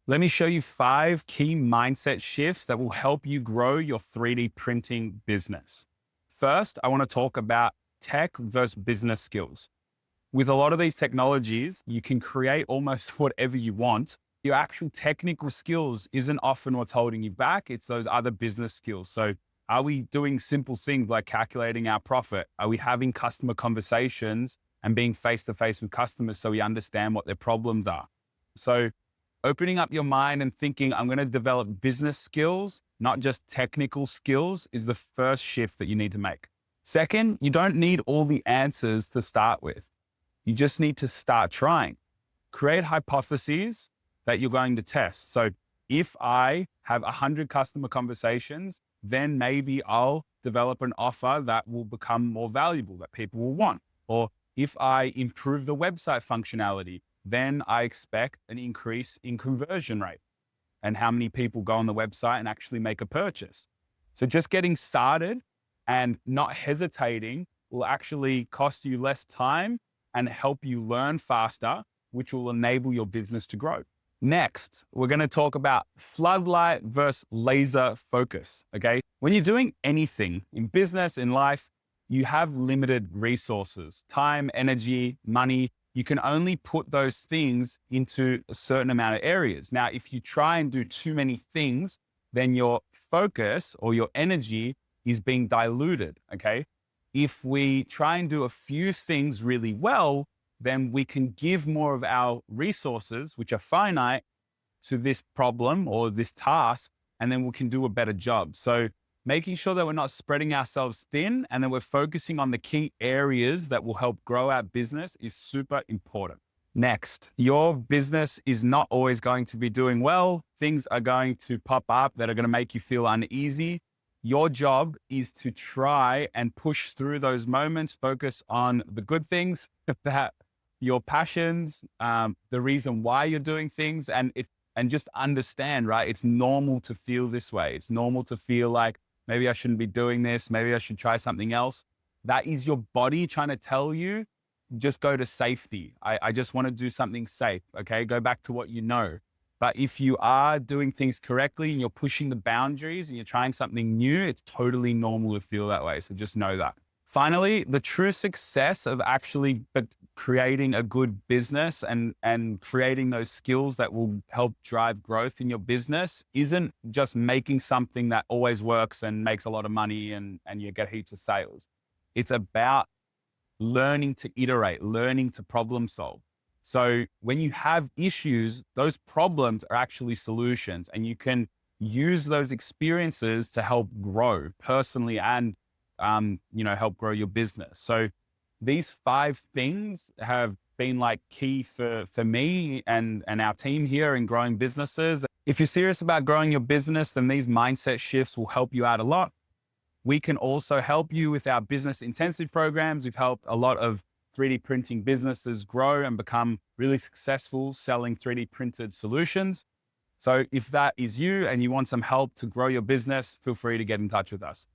Let me show you 5 key mindset shifts that will help you grow your 3D printing business. First, I want to talk about tech versus business skills. With a lot of these technologies, you can create almost whatever you want. Your actual technical skills isn't often what's holding you back. It's those other business skills. So are we doing simple things like calculating our profit? Are we having customer conversations and being face to face with customers so we understand what their problems are? So opening up your mind and thinking, I'm going to develop business skills, not just technical skills, is the first shift that you need to make. Second, you don't need all the answers to start with. You just need to start trying. Create hypotheses that you're going to test. So if I have 100 customer conversations, then maybe I'll develop an offer that will become more valuable, that people will want. Or if I improve the website functionality, then I expect an increase in conversion rate and how many people go on the website and actually make a purchase. So just getting started and not hesitating will actually cost you less time and help you learn faster, which will enable your business to grow. Next, we're going to talk about floodlight versus laser focus. Okay. When you're doing anything in business, in life, you have limited resources, time, energy, money. You can only put those things into a certain amount of areas. Now, if you try and do too many things, then your focus or your energy is being diluted. Okay. If we try and do a few things really well, then we can give more of our resources, which are finite, to this problem or this task, and then we can do a better job. So making sure that we're not spreading ourselves thin and that we're focusing on the key areas that will help grow our business is super important. Next, your business is not always going to be doing well. Things are going to pop up that are going to make you feel uneasy. Your job is to try and push through those moments, focus on the good things, that your passions, the reason why you're doing things, and just understand, right? It's normal to feel this way. It's normal to feel like maybe I shouldn't be doing this. Maybe I should try something else. That is your body trying to tell you, just go to safety. I just want to do something safe. Okay. Go back to what you know. But if you are doing things correctly and you're pushing the boundaries and you're trying something new, it's totally normal to feel that way. So just know that. Finally, the true success of actually creating a good business and creating those skills that will help drive growth in your business isn't just making something that always works and makes a lot of money and you get heaps of sales. It's about learning to iterate, learning to problem solve. So when you have issues, those problems are actually solutions, and you can use those experiences to help grow personally and help grow your business. So these 5 things have been like key for me and our team here in growing businesses. If you're serious about growing your business, then these mindset shifts will help you out a lot. We can also help you with our business intensive programs. We've helped a lot of 3D printing businesses grow and become really successful selling 3D printed solutions. So if that is you and you want some help to grow your business, feel free to get in touch with us.